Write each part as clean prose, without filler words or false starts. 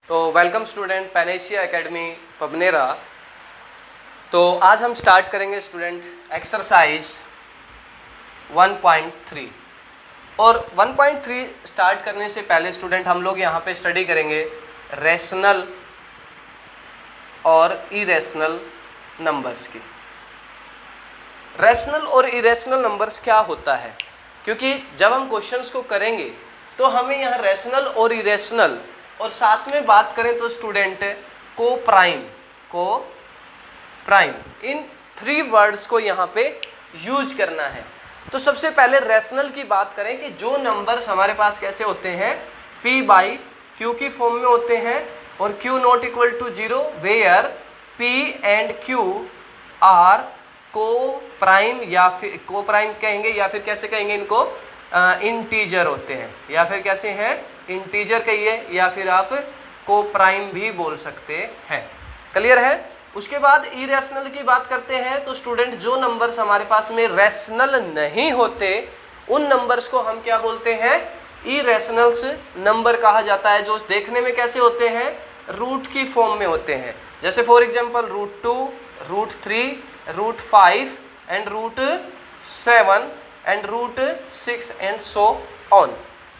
तो welcome student Panacea academy पबनेरा। तो आज हम स्टार्ट करेंगे स्टूडेंट एक्सरसाइज 1.3 और 1.3 स्टार्ट करने से पहले स्टूडेंट हम लोग यहाँ पे स्टडी करेंगे रैशनल और इरेशनल नंबर्स की। रैशनल और इरेशनल नंबर्स क्या होता है, क्योंकि जब हम क्वेश्चंस को करेंगे तो हमें यहाँ रैशनल और इरेशनल और साथ में बात करें तो स्टूडेंट को प्राइम इन 3 वर्ड्स को यहाँ पे यूज करना है। तो सबसे पहले रैशनल की बात करें कि जो नंबर्स हमारे पास कैसे होते हैं, p बाई क्यू की फॉर्म में होते हैं और q not equal to 0 where p and q are coprime या फिर को प्राइम कहेंगे या फिर कैसे कहेंगे इनको इंटीजर होते हैं, या फिर कैसे हैं इंटीजर कहिए या फिर आप को प्राइम भी बोल सकते हैं। क्लियर है। उसके बाद इरेशनल की बात करते हैं तो स्टूडेंट जो नंबर्स हमारे पास में रैशनल नहीं होते उन नंबर्स को हम क्या बोलते हैं, इरेशनल्स नंबर कहा जाता है, जो देखने में कैसे होते हैं, रूट की फॉर्म में होते हैं। जैसे for example √2, √3, √5 and √7 and √6 and so on.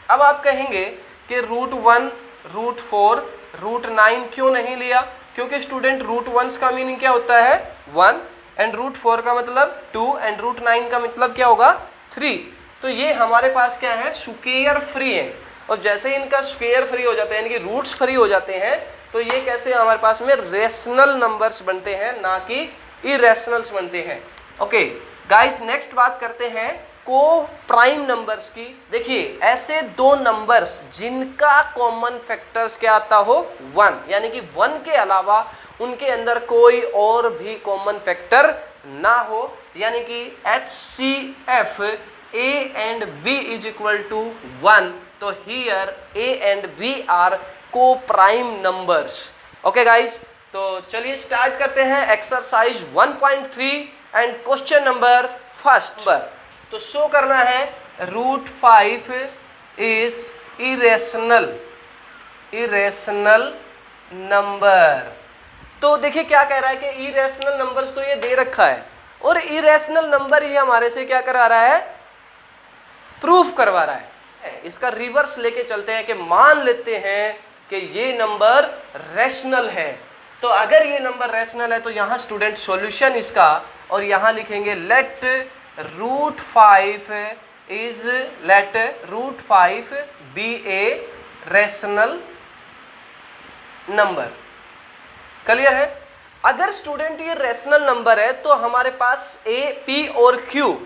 अब आप कहेंगे कि √1, √4, √9 क्यों नहीं लिया, क्योंकि स्टूडेंट √1 का मीनिंग क्या होता है 1 एंड √4 का मतलब 2 एंड √9 का मतलब क्या होगा 3। तो ये हमारे पास क्या है, स्क्वायर फ्री है, और जैसे ही इनका स्क्वायर फ्री हो जाता है यानी कि रूट्स फ्री हो जाते हैं तो ये कैसे हमारे पास में रेशनल नंबर्स बनते हैं, ना कि इरेशनल्स बनते हैं। ओके गाइस, नेक्स्ट बात करते हैं को प्राइम नंबर्स की। देखिए ऐसे 2 नंबर्स जिनका कॉमन फैक्टर्स क्या आता हो 1, यानी कि 1 के अलावा उनके अंदर कोई और भी कॉमन फैक्टर ना हो, यानी कि HCF A and B is equal to 1। तो here A and B are coprime numbers. Okay guys, तो चलिए स्टार्ट करते हैं exercise 1.3 and question number first. तो शो करना है √5 इज इरेशनल नंबर। तो देखिए क्या कह रहा है कि इरेशनल नंबर्स तो ये दे रखा है और इरेशनल नंबर ही हमारे से क्या करा रहा है, प्रूफ करवा रहा है। इसका रिवर्स लेके चलते हैं कि मान लेते हैं कि ये नंबर रैशनल है। तो अगर ये नंबर रैशनल है तो यहाँ स्टूडेंट सॉल्यूशन इसका, और यहाँ लिखेंगे let √5 be a rational number. Clear है। अगर स्टूडेंट ये रैशनल नंबर है तो हमारे पास A, P और Q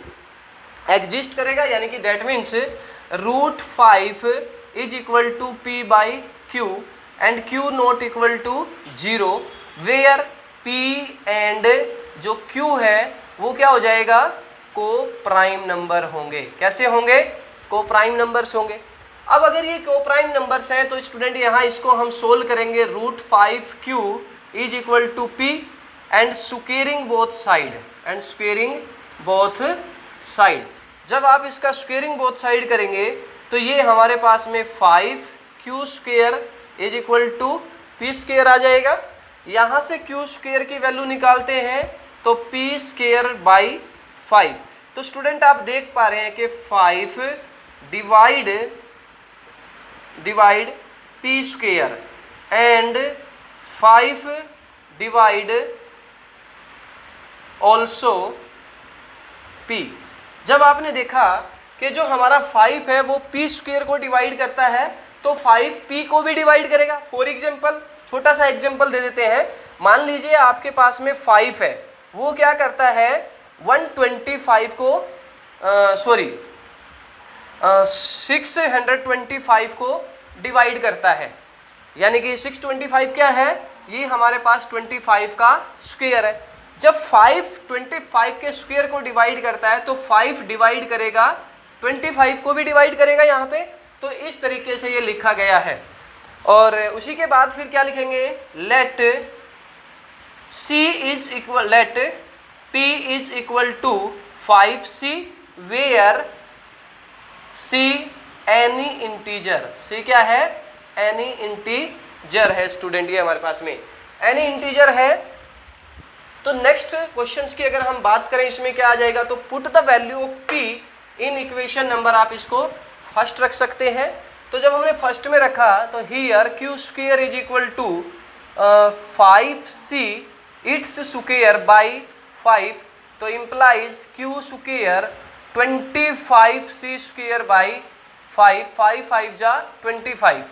एग्जिस्ट करेगा, यानी कि that means √5 is equal to P by Q and Q not equal to 0 where P and जो Q है वो क्या हो जाएगा, को प्राइम नंबर होंगे। कैसे होंगे, को प्राइम नंबर्स होंगे। अब अगर ये को प्राइम नंबर्स हैं तो स्टूडेंट यहाँ इसको हम सोल्व करेंगे √5Q is equal to P and squaring both side. जब आप इसका स्क्वेयरिंग बोथ साइड करेंगे तो ये हमारे पास में 5Q² is equal to P² आ जाएगा। यहाँ से Q² की वैल्यू निकालते हैं तो P² बाई 5। तो स्टूडेंट आप देख पा रहे हैं कि 5 divide P² and 5 divide also P। जब आपने देखा कि जो हमारा 5 है वो P² को डिवाइड करता है तो 5 P को भी डिवाइड करेगा। फॉर एग्जाम्पल छोटा सा एग्जाम्पल दे देते हैं। मान लीजिए आपके पास में 5 है, वो क्या करता है 625 को डिवाइड करता है, यानी कि 625 क्या है, ये हमारे पास 25 का स्क्वायर है। जब 5 25 के स्क्वायर को डिवाइड करता है तो 5 डिवाइड करेगा 25 को भी डिवाइड करेगा यहाँ पे। तो इस तरीके से ये लिखा गया है। और उसी के बाद फिर क्या लिखेंगे, let P is equal to 5C where C any integer. C क्या है, एनी इंटीजर है स्टूडेंट, ये हमारे पास में एनी इंटीजर है। तो नेक्स्ट क्वेश्चंस की अगर हम बात करें, इसमें क्या आ जाएगा, तो put the value of p in equation number, आप इसको फर्स्ट रख सकते हैं। तो जब हमने फर्स्ट में रखा तो here Q square is equal to 5c its square by 5, तो implies Q square 25c square by 5, 5 5 जा 25।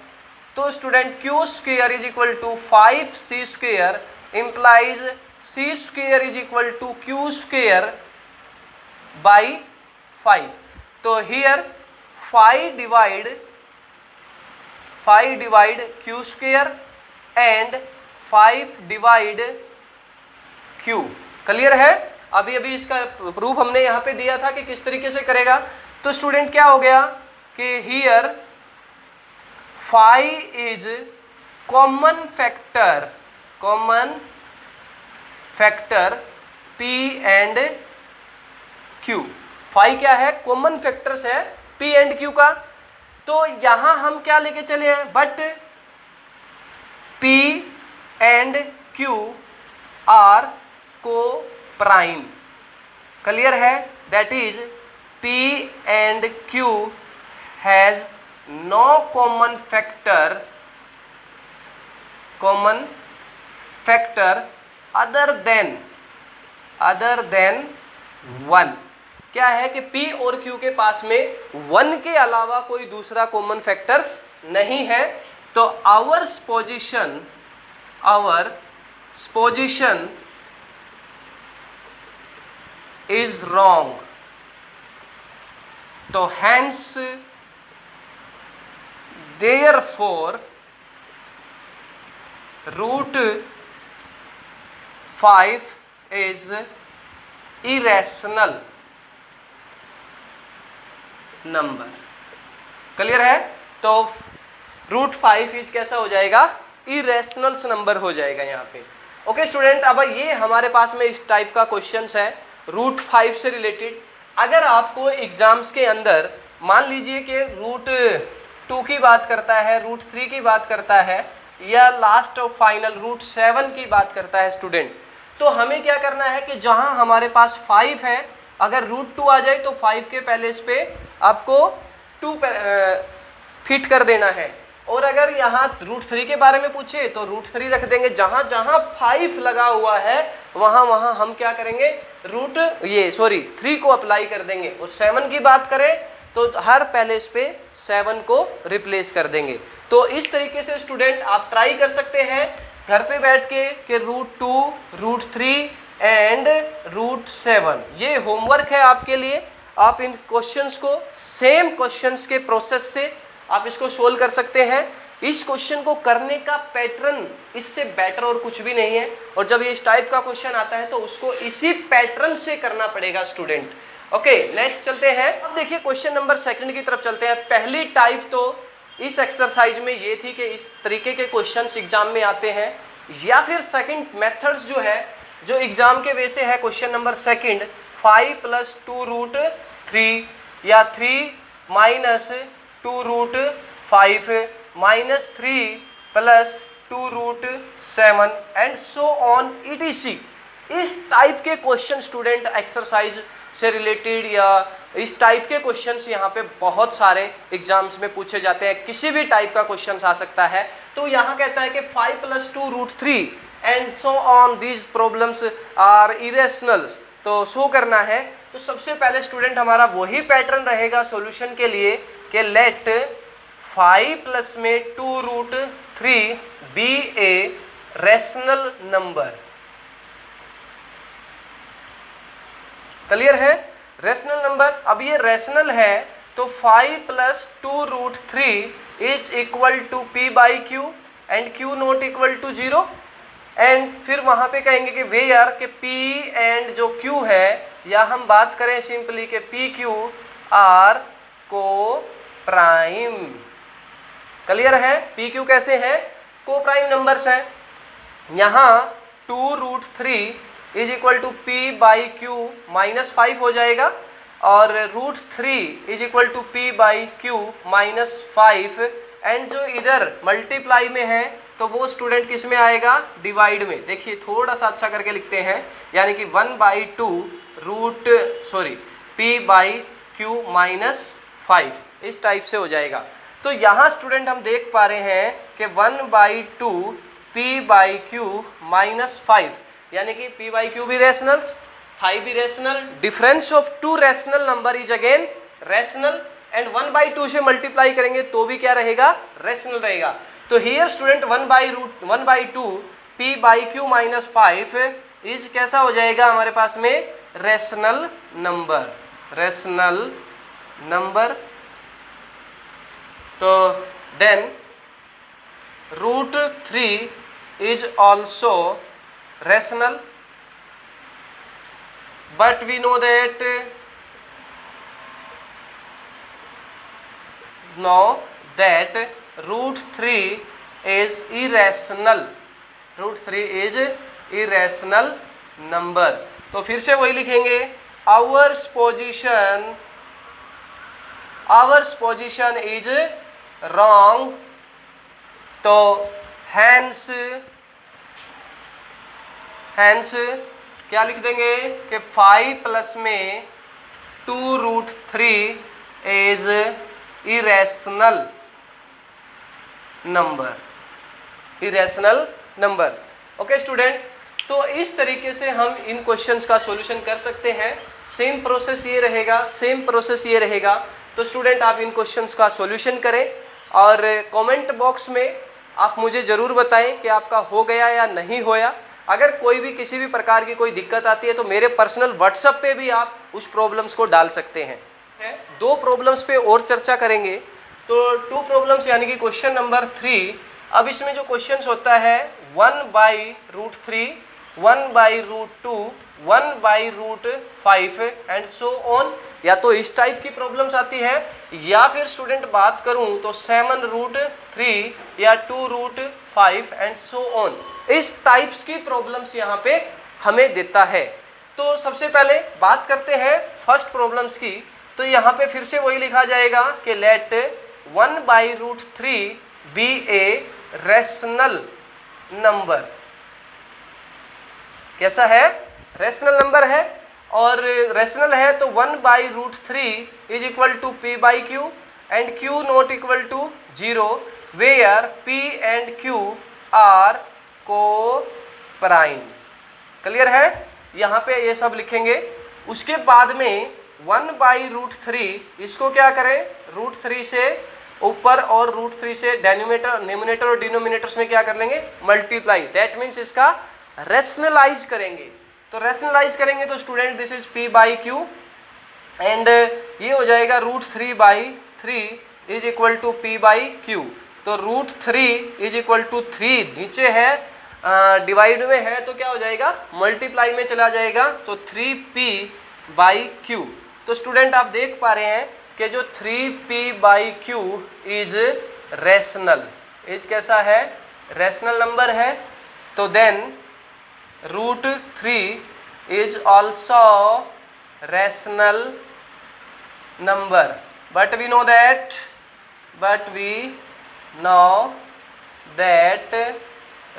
तो student Q square is equal to 5c square implies c square is equal to Q square by 5। तो here 5 divide Q square and 5 divide Q. Clear है? अभी इसका proof हमने यहाँ पे दिया था कि किस तरीके से करेगा। तो स्टूडेंट क्या हो गया कि here 5 is common factor p and q। 5 क्या है? कॉमन फैक्टर्स है p एंड q का। तो यहां हम क्या लेके चले हैं, but p and q are coprime. Clear है? That is p and q has no common factor other than 1। क्या है कि p और q के पास में 1 के अलावा कोई दूसरा कॉमन फैक्टर्स नहीं है। तो आवर्स पोजीशन इज रॉन्ग। तो hence therefore root 5 is irrational number. Clear है? तो रूट 5 इज कैसा हो जाएगा? इरेशनल नंबर हो जाएगा यहाँ पे। ओके स्टूडेंट, अब ये हमारे पास में इस टाइप का क्वेश्चंस है रूट 5 से रिलेटेड। अगर आपको एग्जाम्स के अंदर मान लीजिए कि रूट 2 की बात करता है, रूट 3 की बात करता है, या लास्ट और फाइनल रूट 7 की बात करता है स्टूडेंट, तो हमें क्या करना है कि जहां हमारे पास 5 है, अगर रूट 2 आ जाए तो 5 के पहले इस पे आपको 2 फिट कर देना है। और अगर यहाँ रूट 3 के बारे में पूछे तो रूट 3 रख देंगे। जहाँ जहाँ 5 लगा हुआ है वहाँ हम क्या करेंगे, रूट 3 को अप्लाई कर देंगे। और 7 की बात करें तो हर पैलेस पे 7 को रिप्लेस कर देंगे। तो इस तरीके से स्टूडेंट आप ट्राई कर सकते हैं घर पे बैठ के कि रूट 2, रूट 3 एंड रूट 7। ये होमवर्क है आपके लिए। आप इन क्वेश्चंस को सेम क्वेश्चंस के प्रोसेस से आप इसको सोल्व कर सकते हैं। इस क्वेश्चन को करने का पैटर्न इससे बेटर और कुछ भी नहीं है। और जब ये इस टाइप का क्वेश्चन आता है तो उसको इसी पैटर्न से करना पड़ेगा स्टूडेंट। ओके, नेक्स्ट चलते हैं। अब देखिए क्वेश्चन नंबर 2 की तरफ चलते हैं। पहली टाइप तो इस एक्सरसाइज में ये थी कि इस तरीके के क्वेश्चंस एग्जाम में आते हैं, या फिर सेकंड मेथड्स जो है जो एग्जाम के वे से है। क्वेश्चन नंबर 2 5 + 2 रूट 3 या 3 - 2 root 5 -3 + 2 root 7 and so on ETC। इस टाइप के क्वेश्चन स्टूडेंट एक्सरसाइज से रिलेटेड या इस टाइप के क्वेश्चंस यहाँ पे बहुत सारे एग्जाम्स में पूछे जाते हैं। किसी भी टाइप का क्वेश्चन आ सकता है। तो यहाँ कहता है कि 5 + 2 root 3 and so on these problems are irrational. तो शो करना है। तो सबसे पहले स्टूडेंट हमारा वही पैटर्न रहेगा सॉल्यूशन के लिए कि let 5 + 2 root 3 be a rational number. Clear है? Rational number. अब ये रैशनल है तो 5 + 2 root 3 is equal to p/q and q not equal to 0। And फिर वहाँ पे कहेंगे कि वेयर के p एंड जो q है, या हम बात करें सिंपली कि p/q are coprime. Clear है? p/q कैसे हैं? को प्राइम नंबर्स हैं। यहाँ 2 root 3 is equal to p/q -5 हो जाएगा, और root 3 is equal to p/q -5। And जो इधर मल्टीप्लाई में है तो वो स्टूडेंट किस में आएगा, डिवाइड में। देखिए थोड़ा सा अच्छा करके लिखते हैं, यानी कि 1/2 p/q - 5 इस टाइप से हो जाएगा। तो यहाँ स्टूडेंट हम देख पा रहे हैं कि 1/2 p/q - 5, यानी कि p/q भी रेशनल, 5 भी rational, difference of two rational number is again rational, and 1/2 से मल्टीप्लाई करेंगे तो भी क्या रहेगा, रेशनल रहेगा। तो हियर स्टूडेंट 1/2 p/q - 5 इज कैसा हो जाएगा हमारे पास में, रेशनल नंबर, रेशनल नंबर। तो then √3 is also rational, but we know that √3 is irrational, √3 is irrational number। तो फिर से वही लिखेंगे, ours position is wrong। तो hence क्या लिख देंगे कि 5 प्लस में 2√3 is irrational number, irrational number. Okay student, तो इस तरीके से हम इन क्वेश्चंस का सॉल्यूशन कर सकते हैं। सेम प्रोसेस ये रहेगा, तो स्टूडेंट आप इन क्वेश्चंस का सॉल्यूशन करें और कमेंट बॉक्स में आप मुझे ज़रूर बताएं कि आपका हो गया या नहीं होया। अगर कोई भी किसी भी प्रकार की कोई दिक्कत आती है तो मेरे पर्सनल व्हाट्सएप पे भी आप उस प्रॉब्लम्स को डाल सकते हैं। 2 प्रॉब्लम्स पे और चर्चा करेंगे। तो 2 प्रॉब्लम्स यानी कि क्वेश्चन नंबर 3। अब इसमें जो क्वेश्चंस होता है 1/√3, 1/√2, 1/√5 एंड सो ऑन, या तो इस टाइप की प्रॉब्लम्स आती है, या फिर स्टूडेंट बात करूं तो 7√3 या 2√5 एंड सो ऑन, इस टाइप्स की प्रॉब्लम्स यहाँ पे हमें देता है। तो सबसे पहले बात करते हैं फर्स्ट प्रॉब्लम्स की। तो यहाँ पे फिर से वही लिखा जाएगा कि let 1/√3 be a rational number. कैसा है, रैशनल नंबर है, और रैशनल है तो 1/√3 is equal to p/q and q not equal to 0 where p and q are coprime. Clear है, यहाँ पे ये सब लिखेंगे। उसके बाद में 1/√3 इसको क्या करें, √3 से ऊपर और √3 से न्यूमरेटर और डिनोमिनेटर्स में क्या कर लेंगे, मल्टीप्लाई। दैट मीन्स इसका रैशनलाइज करेंगे। तो रैशनलाइज करेंगे तो student this is p/q and ये हो जाएगा √3/3 इज इक्वल टू p/q। तो √3 इज इक्वल टू 3 नीचे है, डिवाइड में है तो क्या हो जाएगा, मल्टीप्लाई में चला जाएगा, तो 3p/q। तो स्टूडेंट आप देख पा रहे हैं कि जो 3p/q इज रैशनल, इज कैसा है, रैशनल नंबर है। तो then √3 is also rational number, but we know that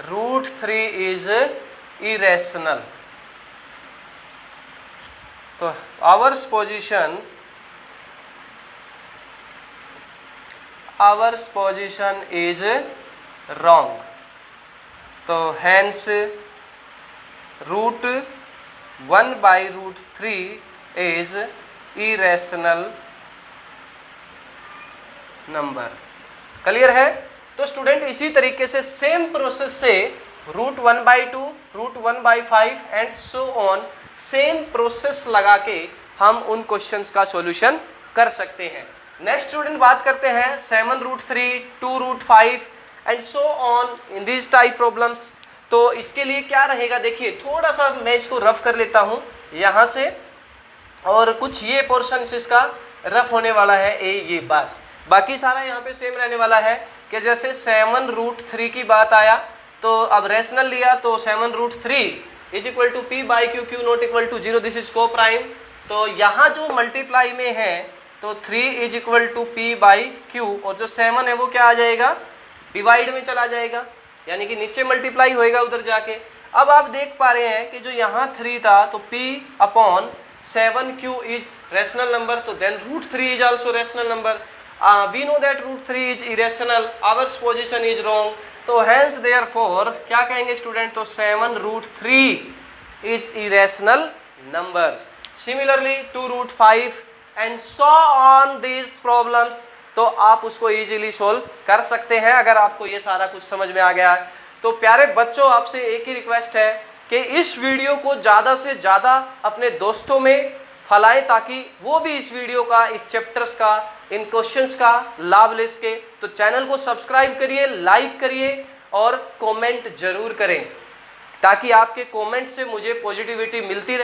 √3 is irrational। तो ours position is wrong। तो hence √1/√3 is irrational number। Clear है। तो स्टूडेंट इसी तरीके से सेम प्रोसेस से √1/2, √1/5 and so on, same process लगा के हम उन क्वेश्चंस का सॉल्यूशन कर सकते हैं। नेक्स्ट स्टूडेंट बात करते हैं 7√3, 2√5 and so on in this type problems. तो इसके लिए क्या रहेगा, देखिए थोड़ा सा मैं इसको रफ कर लेता हूँ यहाँ से, और कुछ ये पोर्शन इसका रफ होने वाला है ये बस, बाकी सारा यहाँ पे सेम रहने वाला है। कि जैसे 7√3 की बात आया तो अब रैशनल लिया तो 7√3 is equal to p/q, q not equal to 0, this is coprime. तो यहाँ जो मल्टीप्लाई में है तो 3 इज इक्वल टू p/q, और जो 7 है वो क्या आ जाएगा, डिवाइड में चला जाएगा। यानी कि नीचे मल्टीप्लाई होएगा उधर जाके। अब आप देख पा रहे हैं कि जो यहाँ 3 था तो P/7Q इज रैशनल नंबर, तो then √3 is also rational number. We know that √3 is irrational, our supposition is wrong, तो हेंस देयरफॉर क्या कहेंगे स्टूडेंट, तो 7√3 is irrational numbers. Similarly 2√5 and so on these problems, तो आप उसको इजीली सोल्व कर सकते हैं अगर आपको ये सारा कुछ समझ में आ गया है। तो प्यारे बच्चों, आपसे एक ही रिक्वेस्ट है कि इस वीडियो को ज़्यादा से ज़्यादा अपने दोस्तों में फैलाएं ताकि वो भी इस वीडियो का, इस चैप्टर्स का, इन क्वेश्चंस का लाभ ले सके। तो चैनल को सब्सक्राइब करिए, लाइक करिए और कमेंट जरूर करें ताकि आपके कमेंट से मुझे पॉजिटिविटी मिलती रहे।